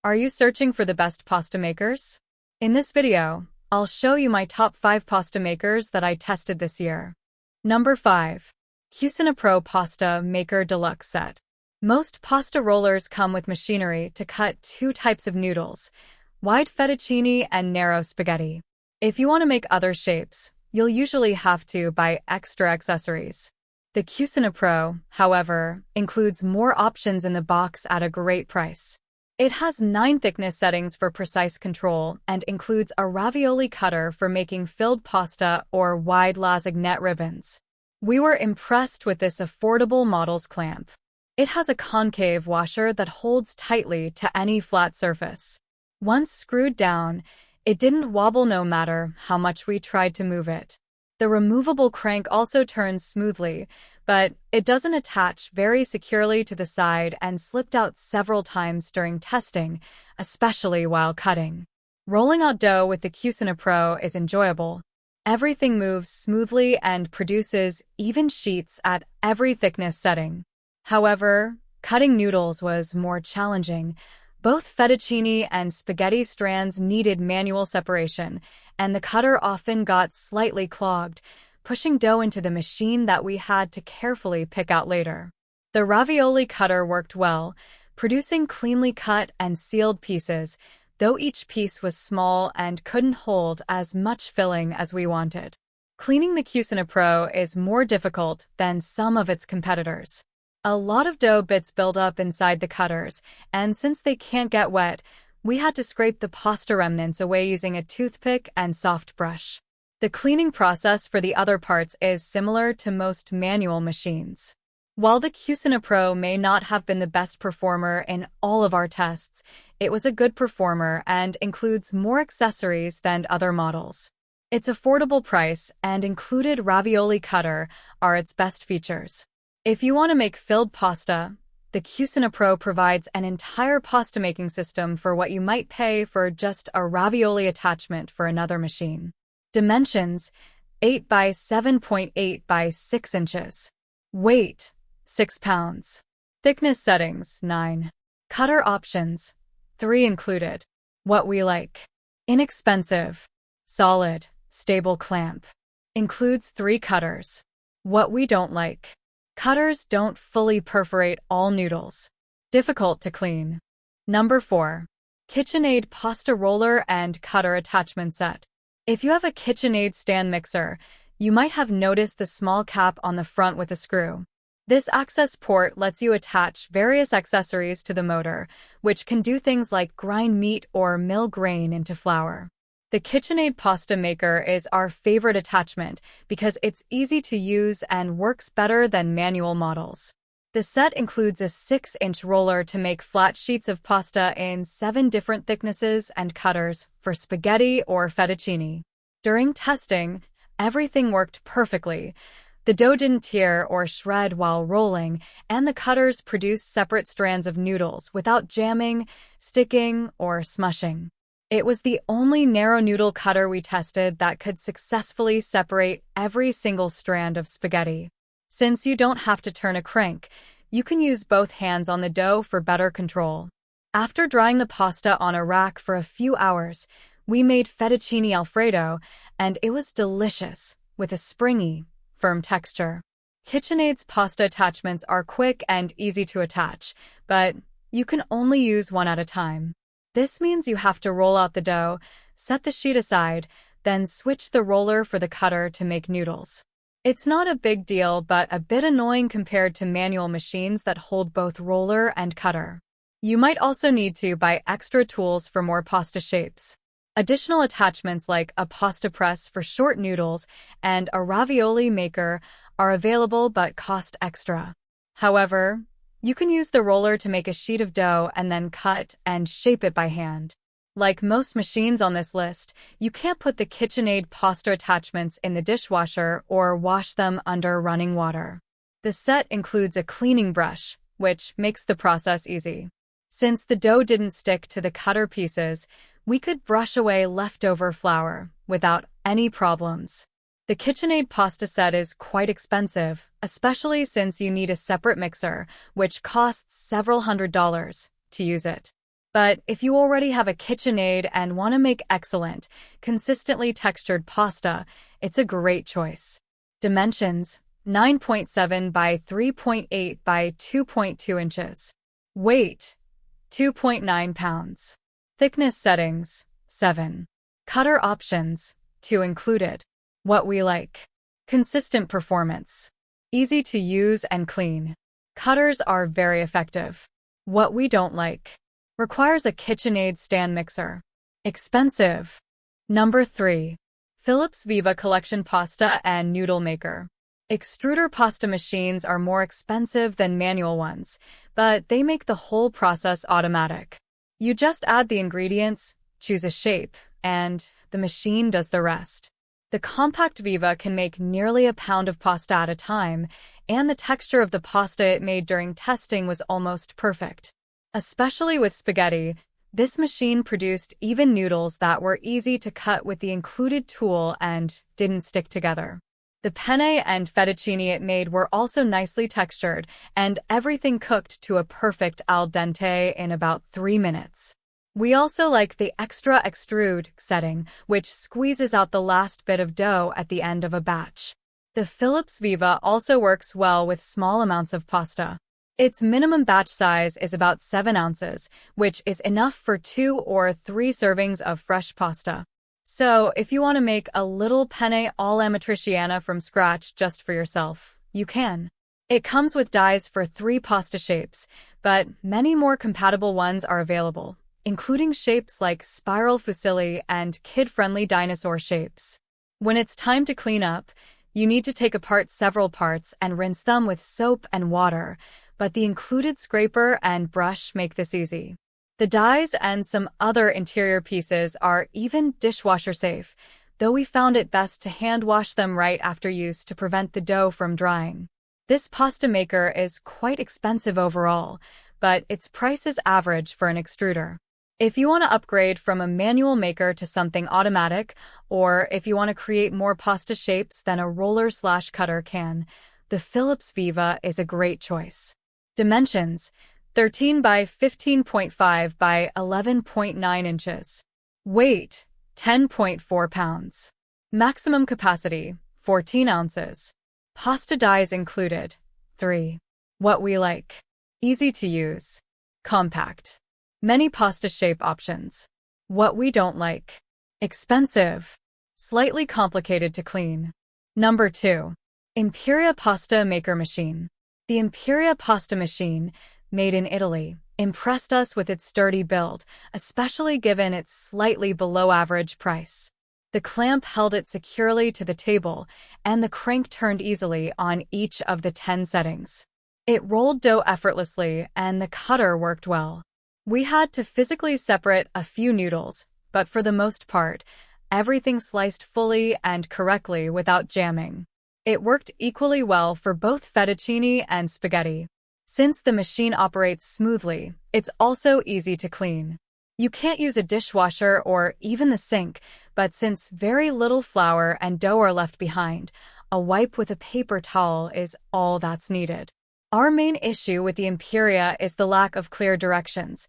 Are you searching for the best pasta makers? In this video, I'll show you my top 5 pasta makers that I tested this year. Number 5. CucinaPro Pasta Maker Deluxe Set. Most pasta rollers come with machinery to cut 2 types of noodles, wide fettuccine and narrow spaghetti. If you want to make other shapes, you'll usually have to buy extra accessories. The CucinaPro, however, includes more options in the box at a great price. It has 9 thickness settings for precise control and includes a ravioli cutter for making filled pasta or wide lasagne ribbons. We were impressed with this affordable model's clamp. It has a concave washer that holds tightly to any flat surface. Once screwed down, it didn't wobble no matter how much we tried to move it. The removable crank also turns smoothly, but it doesn't attach very securely to the side and slipped out several times during testing, especially while cutting. Rolling out dough with the CucinaPro is enjoyable. Everything moves smoothly and produces even sheets at every thickness setting. However, cutting noodles was more challenging. Both fettuccine and spaghetti strands needed manual separation, and the cutter often got slightly clogged, pushing dough into the machine that we had to carefully pick out later. The ravioli cutter worked well, producing cleanly cut and sealed pieces, though each piece was small and couldn't hold as much filling as we wanted. Cleaning the CucinaPro is more difficult than some of its competitors. A lot of dough bits build up inside the cutters, and since they can't get wet, we had to scrape the pasta remnants away using a toothpick and soft brush. The cleaning process for the other parts is similar to most manual machines. While the CucinaPro may not have been the best performer in all of our tests, it was a good performer and includes more accessories than other models. Its affordable price and included ravioli cutter are its best features. If you want to make filled pasta, the CucinaPro provides an entire pasta making system for what you might pay for just a ravioli attachment for another machine. Dimensions: 8 by 7.8 by 6 inches. Weight: 6 pounds. Thickness settings: 9. Cutter options: 3 included. What we like: inexpensive, solid, stable clamp. Includes 3 cutters. What we don't like: cutters don't fully perforate all noodles. Difficult to clean. Number 4. KitchenAid Pasta Roller and Cutter Attachment Set. If you have a KitchenAid stand mixer, you might have noticed the small cap on the front with a screw. This access port lets you attach various accessories to the motor, which can do things like grind meat or mill grain into flour. The KitchenAid Pasta Maker is our favorite attachment because it's easy to use and works better than manual models. The set includes a 6-inch roller to make flat sheets of pasta in 7 different thicknesses and cutters for spaghetti or fettuccine. During testing, everything worked perfectly. The dough didn't tear or shred while rolling, and the cutters produced separate strands of noodles without jamming, sticking, or smushing. It was the only narrow noodle cutter we tested that could successfully separate every single strand of spaghetti. Since you don't have to turn a crank, you can use both hands on the dough for better control. After drying the pasta on a rack for a few hours, we made fettuccine Alfredo, and it was delicious, with a springy, firm texture. KitchenAid's pasta attachments are quick and easy to attach, but you can only use one at a time. This means you have to roll out the dough, set the sheet aside, then switch the roller for the cutter to make noodles. It's not a big deal, but a bit annoying compared to manual machines that hold both roller and cutter. You might also need to buy extra tools for more pasta shapes. Additional attachments like a pasta press for short noodles and a ravioli maker are available but cost extra. However, you can use the roller to make a sheet of dough and then cut and shape it by hand. Like most machines on this list, you can't put the KitchenAid pasta attachments in the dishwasher or wash them under running water. The set includes a cleaning brush, which makes the process easy. Since the dough didn't stick to the cutter pieces, we could brush away leftover flour without any problems. The KitchenAid pasta set is quite expensive, especially since you need a separate mixer, which costs several $100s to use it. But if you already have a KitchenAid and want to make excellent, consistently textured pasta, it's a great choice. Dimensions: 9.7 by 3.8 by 2.2 inches. Weight: 2.9 pounds. Thickness settings: 7. Cutter options: 2 included. What we like: consistent performance, easy to use and clean. Cutters are very effective. What we don't like: requires a KitchenAid stand mixer. Expensive. Number 3. Philips Viva Collection Pasta and Noodle Maker. Extruder pasta machines are more expensive than manual ones, but they make the whole process automatic. You just add the ingredients, choose a shape, and the machine does the rest. The compact Viva can make nearly a pound of pasta at a time, and the texture of the pasta it made during testing was almost perfect. Especially with spaghetti, this machine produced even noodles that were easy to cut with the included tool and didn't stick together. The penne and fettuccine it made were also nicely textured, and everything cooked to a perfect al dente in about 3 minutes. We also like the extra extrude setting, which squeezes out the last bit of dough at the end of a batch. The Philips Viva also works well with small amounts of pasta. Its minimum batch size is about 7 ounces, which is enough for 2 or 3 servings of fresh pasta. So, if you want to make a little penne all'amatriciana from scratch just for yourself, you can. It comes with dies for 3 pasta shapes, but many more compatible ones are available, including shapes like spiral fusilli and kid-friendly dinosaur shapes. When it's time to clean up, you need to take apart several parts and rinse them with soap and water, but the included scraper and brush make this easy. The dies and some other interior pieces are even dishwasher safe, though we found it best to hand wash them right after use to prevent the dough from drying. This pasta maker is quite expensive overall, but its price is average for an extruder. If you want to upgrade from a manual maker to something automatic, or if you want to create more pasta shapes than a roller/cutter can, the Philips Viva is a great choice. Dimensions: 13 by 15.5 by 11.9 inches. Weight: 10.4 pounds. Maximum capacity: 14 ounces. Pasta dies included: 3. What we like: easy to use, compact. Many pasta shape options. What we don't like: expensive, slightly complicated to clean. Number 2. Imperia Pasta Maker Machine. The Imperia pasta machine, made in Italy, impressed us with its sturdy build, especially given its slightly below-average price. The clamp held it securely to the table, and the crank turned easily on each of the 10 settings. It rolled dough effortlessly, and the cutter worked well. We had to physically separate a few noodles, but for the most part, everything sliced fully and correctly without jamming. It worked equally well for both fettuccine and spaghetti. Since the machine operates smoothly, it's also easy to clean. You can't use a dishwasher or even the sink, but since very little flour and dough are left behind, a wipe with a paper towel is all that's needed. Our main issue with the Imperia is the lack of clear directions.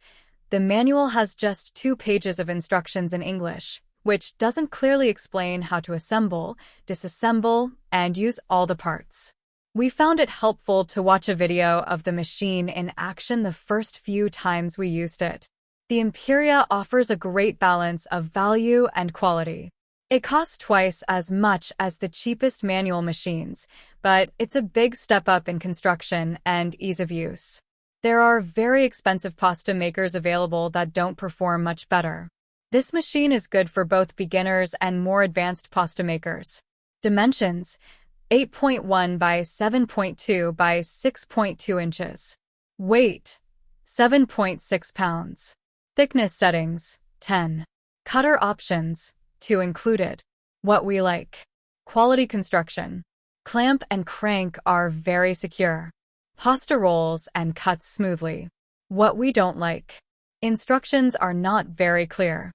The manual has just 2 pages of instructions in English, which doesn't clearly explain how to assemble, disassemble, and use all the parts. We found it helpful to watch a video of the machine in action the first few times we used it. The Imperia offers a great balance of value and quality. It costs twice as much as the cheapest manual machines, but it's a big step up in construction and ease of use. There are very expensive pasta makers available that don't perform much better. This machine is good for both beginners and more advanced pasta makers. Dimensions: 8.1 by 7.2 by 6.2 inches. Weight: 7.6 pounds. Thickness settings: 10. Cutter options: 2 included. What we like: quality construction. Clamp and crank are very secure. Pasta rolls and cuts smoothly. What we don't like: instructions are not very clear.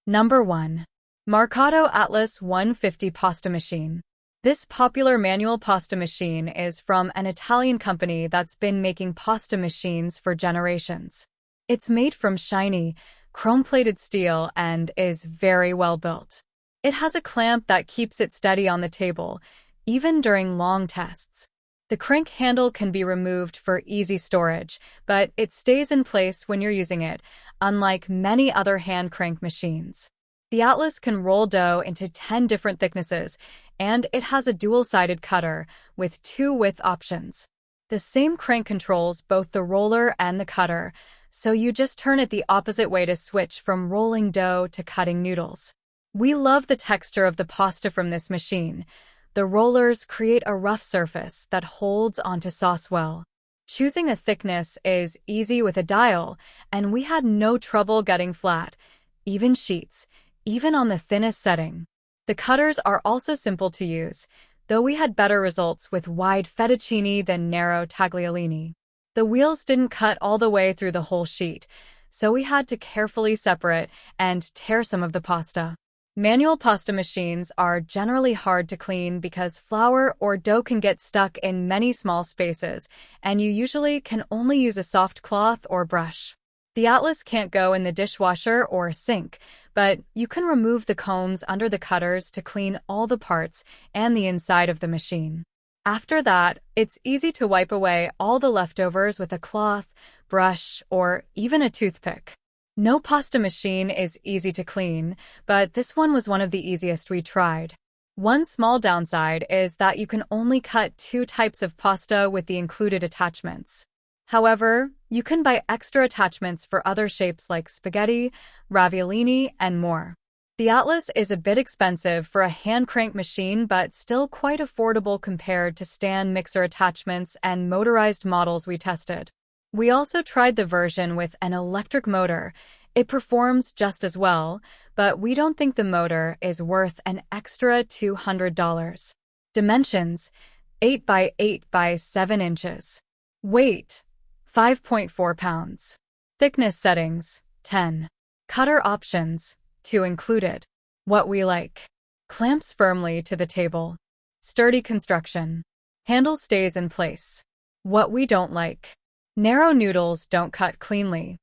Number 1. MARCATO Atlas 150 Pasta Machine. This popular manual pasta machine is from an Italian company that's been making pasta machines for generations. It's made from shiny, chrome-plated steel and is very well built. It has a clamp that keeps it steady on the table, even during long tests. The crank handle can be removed for easy storage, but it stays in place when you're using it, unlike many other hand crank machines. The Atlas can roll dough into 10 different thicknesses, and it has a dual-sided cutter with 2 width options. The same crank controls both the roller and the cutter, so you just turn it the opposite way to switch from rolling dough to cutting noodles. We love the texture of the pasta from this machine. The rollers create a rough surface that holds onto sauce well. Choosing a thickness is easy with a dial, and we had no trouble getting flat, even sheets, even on the thinnest setting. The cutters are also simple to use, though we had better results with wide fettuccine than narrow tagliolini. The wheels didn't cut all the way through the whole sheet, so we had to carefully separate and tear some of the pasta. Manual pasta machines are generally hard to clean because flour or dough can get stuck in many small spaces, and you usually can only use a soft cloth or brush. The Atlas can't go in the dishwasher or sink, but you can remove the combs under the cutters to clean all the parts and the inside of the machine. After that, it's easy to wipe away all the leftovers with a cloth, brush, or even a toothpick. No pasta machine is easy to clean, but this one was one of the easiest we tried. One small downside is that you can only cut 2 types of pasta with the included attachments. However, you can buy extra attachments for other shapes like spaghetti, raviolini, and more. The Atlas is a bit expensive for a hand crank machine, but still quite affordable compared to stand mixer attachments and motorized models we tested. We also tried the version with an electric motor. It performs just as well, but we don't think the motor is worth an extra $200. Dimensions: 8 by 8 by 7 inches. Weight: 5.4 pounds. Thickness settings: 10. Cutter options: 2 included. What we like: clamps firmly to the table. Sturdy construction. Handle stays in place. What we don't like: narrow noodles don't cut cleanly.